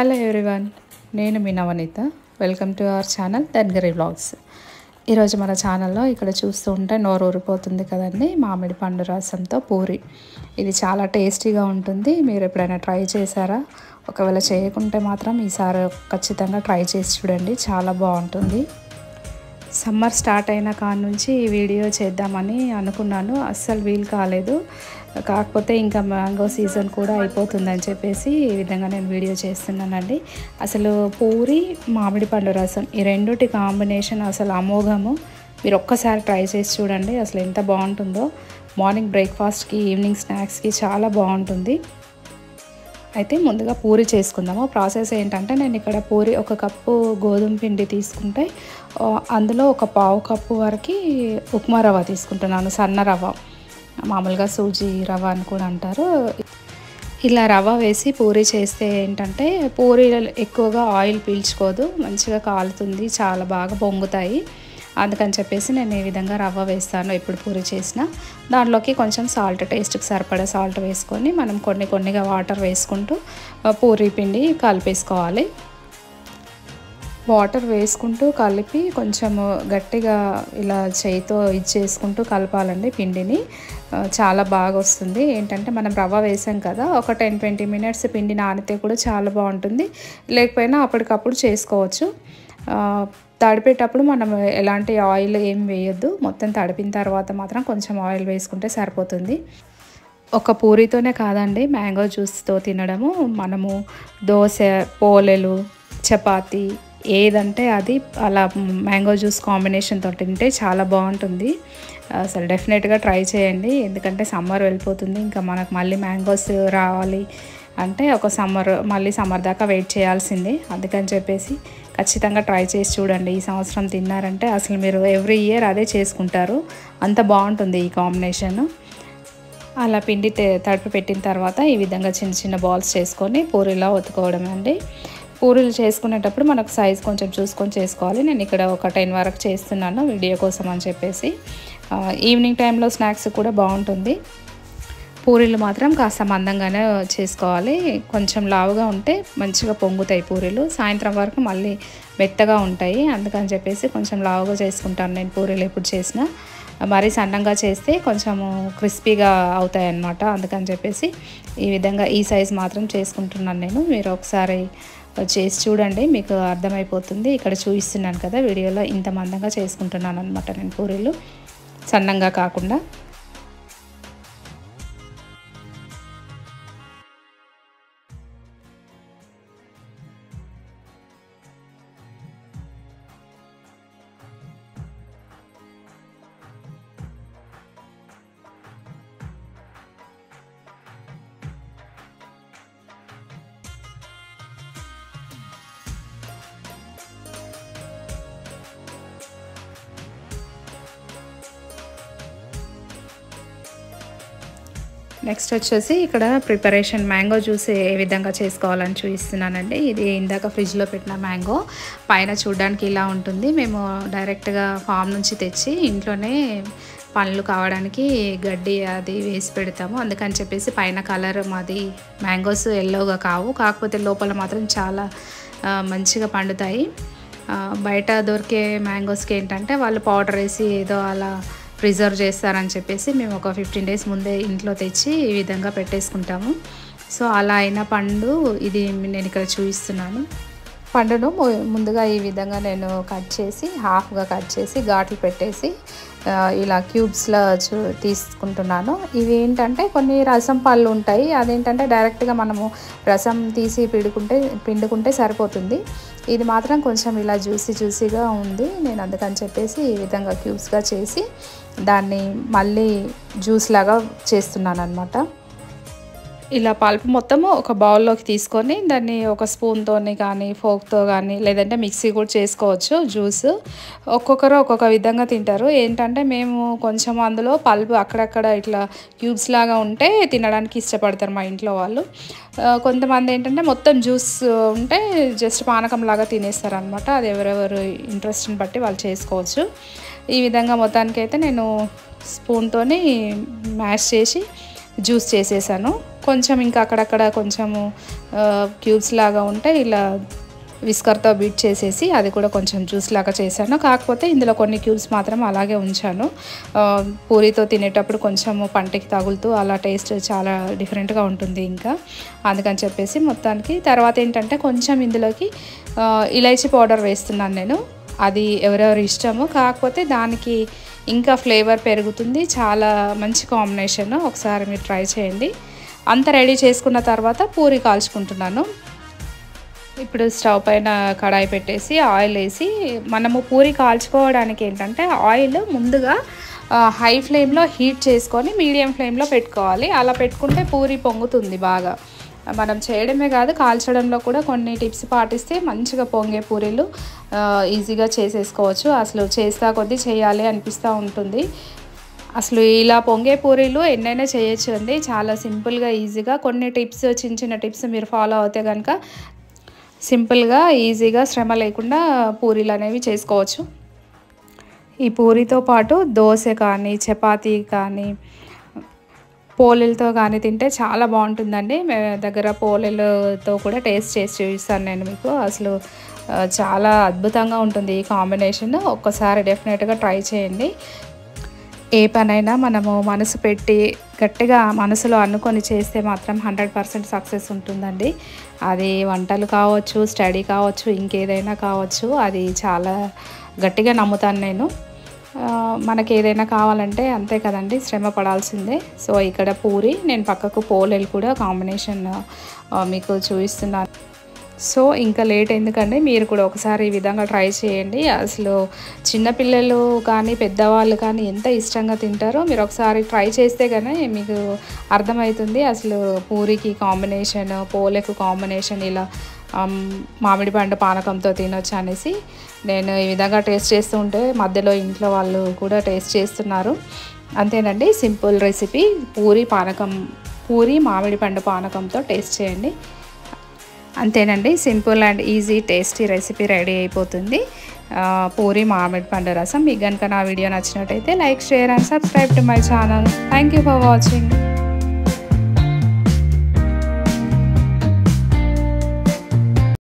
Hello everyone, నేను మీ Navaneetha. Welcome to our channel దన్గరి వ్లాగ్స్. ఈరోజు మన ఛానల్లో ఇక్కడ చూస్తూ ఉంటే నోరు ఊరిపోతుంది కదండి, మామిడి పండు రసంతో పూరి. ఇది చాలా టేస్టీగా ఉంటుంది. మీరు ఎప్పుడైనా ట్రై చేశారా? ఒకవేళ చేయకుంటే మాత్రం ఈసారి ఖచ్చితంగా ట్రై చేసి చూడండి, చాలా బాగుంటుంది. సమ్మర్ స్టార్ట్ అయిన కాడి నుంచి ఈ వీడియో చేద్దామని అనుకున్నాను, అస్సలు వీలు కాలేదు. కాకపోతే ఇంకా మ్యాంగో సీజన్ కూడా అయిపోతుందని చెప్పేసి ఈ విధంగా నేను వీడియో చేస్తున్నానండి. అసలు పూరి మామిడి పండు రసం ఈ రెండుటి కాంబినేషన్ అసలు అమోఘము. మీరు ఒక్కసారి ట్రై చేసి చూడండి, అసలు ఎంత బాగుంటుందో. మార్నింగ్ బ్రేక్ఫాస్ట్కి, ఈవినింగ్ స్నాక్స్కి చాలా బాగుంటుంది. అయితే ముందుగా పూరి చేసుకుందాము. ప్రాసెస్ ఏంటంటే, నేను ఇక్కడ పూరి ఒక కప్పు గోధుమ పిండి తీసుకుంటే అందులో ఒక పావు కప్పు వరకు ఉప్మా రవ్వ తీసుకుంటున్నాను, సన్న రవ్వ. మామూలుగా సూజీ రవ్వ అని కూడా అంటారు. ఇలా రవ్వ వేసి పూరి చేస్తే ఏంటంటే పూరి ఎక్కువగా ఆయిల్ పీల్చుకోదు, మంచిగా కాలుతుంది, చాలా బాగా పొంగుతాయి. అందుకని చెప్పేసి నేను ఈ విధంగా రవ్వ వేస్తాను ఎప్పుడు పూరి చేసినా. దాంట్లోకి కొంచెం సాల్ట్, టేస్ట్కి సరిపడా సాల్ట్ వేసుకొని మనం కొన్నిగా వాటర్ వేసుకుంటూ పూరి పిండి కలిపేసుకోవాలి. వాటర్ వేసుకుంటూ కలిపి కొంచెం గట్టిగా ఇలా చేయితో చేసుకుంటూ కలపాలండి పిండిని. చాలా బాగా వస్తుంది. ఏంటంటే మనం రవ్వ వేసాం కదా, ఒక 10-20 మినిట్స్ పిండి నానితే కూడా చాలా బాగుంటుంది. లేకపోయినా అప్పటికప్పుడు చేసుకోవచ్చు. తడిపేటప్పుడు మనం ఎలాంటి ఆయిల్ ఏం వేయొద్దు. మొత్తం తడిపిన తర్వాత మాత్రం కొంచెం ఆయిల్ వేసుకుంటే సరిపోతుంది. ఒక పూరితోనే కాదండి, మ్యాంగో జ్యూస్తో తినడము. మనము దోశ, పోలెలు, చపాతీ ఏదంటే అది అలా మ్యాంగో జ్యూస్ కాంబినేషన్తో తింటే చాలా బాగుంటుంది. అసలు డెఫినెట్గా ట్రై చేయండి. ఎందుకంటే సమ్మర్ వెళ్ళిపోతుంది, ఇంకా మనకు మళ్ళీ మ్యాంగోస్ రావాలి అంటే మళ్ళీ సమ్మర్ దాకా వెయిట్ చేయాల్సిందే. అందుకని చెప్పేసి ఖచ్చితంగా ట్రై చేసి చూడండి. ఈ సంవత్సరం తిన్నారంటే అసలు మీరు ఎవ్రీ ఇయర్ అదే చేసుకుంటారు, అంత బాగుంటుంది ఈ కాంబినేషన్. అలా పిండి తడిపి పెట్టిన తర్వాత ఈ విధంగా చిన్న చిన్న బాల్స్ చేసుకొని పూరీలా ఒత్తుకోవడం అండి. పూరీలు చేసుకునేటప్పుడు మనకు సైజ్ కొంచెం చూసుకొని చేసుకోవాలి. నేను ఇక్కడ ఒక 10 వరకు చేస్తున్నాను వీడియో కోసం అని చెప్పేసి. ఈవినింగ్ టైంలో స్నాక్స్ కూడా బాగుంటుంది. పూరీలు మాత్రం కాస్త మందంగానే చేసుకోవాలి. కొంచెం లావుగా ఉంటే మంచిగా పొంగుతాయి పూరీలు. సాయంత్రం వరకు మళ్ళీ మెత్తగా ఉంటాయి. అందుకని చెప్పేసి కొంచెం లావుగా చేసుకుంటాను నేను పూరీలు ఎప్పుడు చేసినా. మరీ సన్నంగా చేస్తే కొంచెము క్రిస్పీగా అవుతాయి అన్నమాట. అందుకని చెప్పేసి ఈ విధంగా ఈ సైజ్ మాత్రం చేసుకుంటున్నాను నేను. మీరు ఒకసారి చేసి చూడండి, మీకు అర్థమైపోతుంది. ఇక్కడ చూపిస్తున్నాను కదా వీడియోలో, ఇంత మందంగా చేసుకుంటున్నాను అనమాట నేను పూరీలు, సన్నంగా కాకుండా. నెక్స్ట్ వచ్చేసి ఇక్కడ ప్రిపరేషన్ మ్యాంగో జ్యూస్ ఏ విధంగా చేసుకోవాలని చూపిస్తున్నానండి. ఇది ఇందాక ఫ్రిడ్జ్లో పెట్టిన మ్యాంగో, పైన చూడడానికి ఇలా ఉంటుంది. మేము డైరెక్ట్గా ఫామ్ నుంచి తెచ్చి ఇంట్లోనే పండ్లు కావడానికి గడ్డి అది వేసి పెడతాము. అందుకని చెప్పేసి పైన కలర్ మాది మ్యాంగోస్ ఎల్లోగా కావు, కాకపోతే లోపల మాత్రం చాలా మంచిగా పండుతాయి. బయట దొరికే మ్యాంగోస్కి ఏంటంటే వాళ్ళు పౌడర్ వేసి ఏదో అలా ప్రిజర్వ్ చేస్తారని చెప్పేసి మేము ఒక 15 డేస్ ముందే ఇంట్లో తెచ్చి ఈ విధంగా పెట్టేసుకుంటాము. సో అలా అయిన పండు ఇది నేను ఇక్కడ చూపిస్తున్నాను. పండును ముందుగా ఈ విధంగా నేను హాఫ్గా కట్ చేసి ఘాట్లు పెట్టేసి ఇలా క్యూబ్స్లో తీసుకుంటున్నాను. ఇవి ఏంటంటే కొన్ని రసం పళ్ళు ఉంటాయి, అదేంటంటే డైరెక్ట్గా మనము రసం తీసి పిండుకుంటే సరిపోతుంది. ఇది మాత్రం కొంచెం ఇలా జ్యూసీగా ఉంది. నేను అందుకని చెప్పేసి ఈ విధంగా క్యూబ్స్గా చేసి దాన్ని మళ్ళీ జ్యూస్ లాగా చేస్తున్నాను అనమాట. ఇలా పల్ప్ మొత్తము ఒక బౌల్లోకి తీసుకొని దాన్ని ఒక స్పూన్తోని కానీ ఫోక్తో కానీ లేదంటే మిక్సీ కూడా చేసుకోవచ్చు జ్యూస్. ఒక్కొక్కరు ఒక్కొక్క విధంగా తింటారు. ఏంటంటే మేము కొంచెం అందులో పల్ప్ అక్కడక్కడ ఇట్లా క్యూబ్స్ లాగా ఉంటే తినడానికి ఇష్టపడతారు మా ఇంట్లో వాళ్ళు. కొంతమంది ఏంటంటే మొత్తం జ్యూస్ ఉంటే జస్ట్ పానకం లాగా తినేస్తారు అనమాట. అది ఎవరెవరు ఇంట్రెస్ట్ని బట్టి వాళ్ళు చేసుకోవచ్చు. ఈ విధంగా మొత్తానికైతే నేను స్పూన్తోని మ్యాష్ చేసి జ్యూస్ చేసేసాను. కొంచెం ఇంకా అక్కడక్కడ కొంచెము క్యూబ్స్ లాగా ఉంటే ఇలా విస్కర్తో బీట్ చేసేసి అది కూడా కొంచెం జ్యూస్ లాగా చేశాను. కాకపోతే ఇందులో కొన్ని క్యూబ్స్ మాత్రం అలాగే ఉంచాను. పూరితో తినేటప్పుడు కొంచెము పంటికి తగులుతూ అలా టేస్ట్ చాలా డిఫరెంట్గా ఉంటుంది. ఇంకా అందుకని చెప్పేసి మొత్తానికి తర్వాత ఏంటంటే కొంచెం ఇందులోకి ఇలైచీ పౌడర్ వేస్తున్నాను నేను. అది ఎవరెవరి ఇష్టము, కాకపోతే దానికి ఇంకా ఫ్లేవర్ పెరుగుతుంది. చాలా మంచి కాంబినేషన్, ఒకసారి మీరు ట్రై చేయండి. అంత రెడీ చేసుకున్న తర్వాత పూరి కాల్చుకుంటున్నాను. ఇప్పుడు స్టవ్ పైన కడాయి పెట్టేసి ఆయిల్ వేసి, మనము పూరి కాల్చుకోవడానికి ఏంటంటే ఆయిల్ ముందుగా హై ఫ్లేమ్లో హీట్ చేసుకొని మీడియం ఫ్లేమ్లో పెట్టుకోవాలి. అలా పెట్టుకుంటే పూరి పొంగుతుంది బాగా. మనం చేయడమే కాదు, కాల్చడంలో కూడా కొన్ని టిప్స్ పాటిస్తే మంచిగా పొంగే పూరీలు ఈజీగా చేసేసుకోవచ్చు. అసలు చేస్తా కొద్దీ చేయాలి అనిపిస్తూ ఉంటుంది. అసలు ఇలా పొంగే పూరీలు ఎన్నైనా చేయొచ్చు అండి, చాలా సింపుల్గా ఈజీగా. కొన్ని టిప్స్, చిన్న చిన్న టిప్స్ మీరు ఫాలో అవుతే కనుక సింపుల్గా ఈజీగా శ్రమ లేకుండా పూరీలు అనేవి చేసుకోవచ్చు. ఈ పూరితో పాటు దోశ కానీ, చపాతీ కానీ, పోలేలతో కానీ తింటే చాలా బాగుంటుందండి. దగ్గర పోలేలతో కూడా టేస్ట్ చేసి చూపిస్తాను నేను మీకు. అసలు చాలా అద్భుతంగా ఉంటుంది ఈ కాంబినేషన్. ఒక్కసారి డెఫినెట్గా ట్రై చేయండి. ఏ పనైనా మనము మనసు పెట్టి గట్టిగా మనసులో అనుకొని చేస్తే మాత్రం 100% సక్సెస్ ఉంటుందండి. అది వంటలు కావచ్చు, స్టడీ కావచ్చు, ఇంకేదైనా కావచ్చు, అది చాలా గట్టిగా నమ్ముతాను నేను. మనకి ఏదైనా కావాలంటే అంతే కదండి, శ్రమ పడాల్సిందే. సో ఇక్కడ పూరి, నేను పక్కకు పోలేలు కూడా కాంబినేషన్ మీకు చూపిస్తున్నాను. సో ఇంకా లేట్ ఎందుకండి, మీరు కూడా ఒకసారి ఈ విధంగా ట్రై చేయండి. అసలు చిన్నపిల్లలు కానీ పెద్దవాళ్ళు కానీ ఎంత ఇష్టంగా తింటారో మీరు ఒకసారి ట్రై చేస్తే కానీ మీకు అర్థమవుతుంది. అసలు పూరికి కాంబినేషన్, పోలేకు కాంబినేషన్, ఇలా మామిడి పండు పానకంతో తినొచ్చు అనేసి నేను ఈ విధంగా టేస్ట్ చేస్తూ ఉంటే మధ్యలో ఇంట్లో వాళ్ళు కూడా టేస్ట్ చేస్తున్నారు. అంతేనండి, సింపుల్ రెసిపీ. పూరి మామిడి పండు పానకంతో టేస్ట్ చేయండి. అంతేనండి, simple and easy tasty recipe ready అయిపోతుంది. పూరి మామిడి పండు రసం. మీకు కనుక నా వీడియో నచ్చినట్టయితే like, share and subscribe to my channel. Thank you for watching.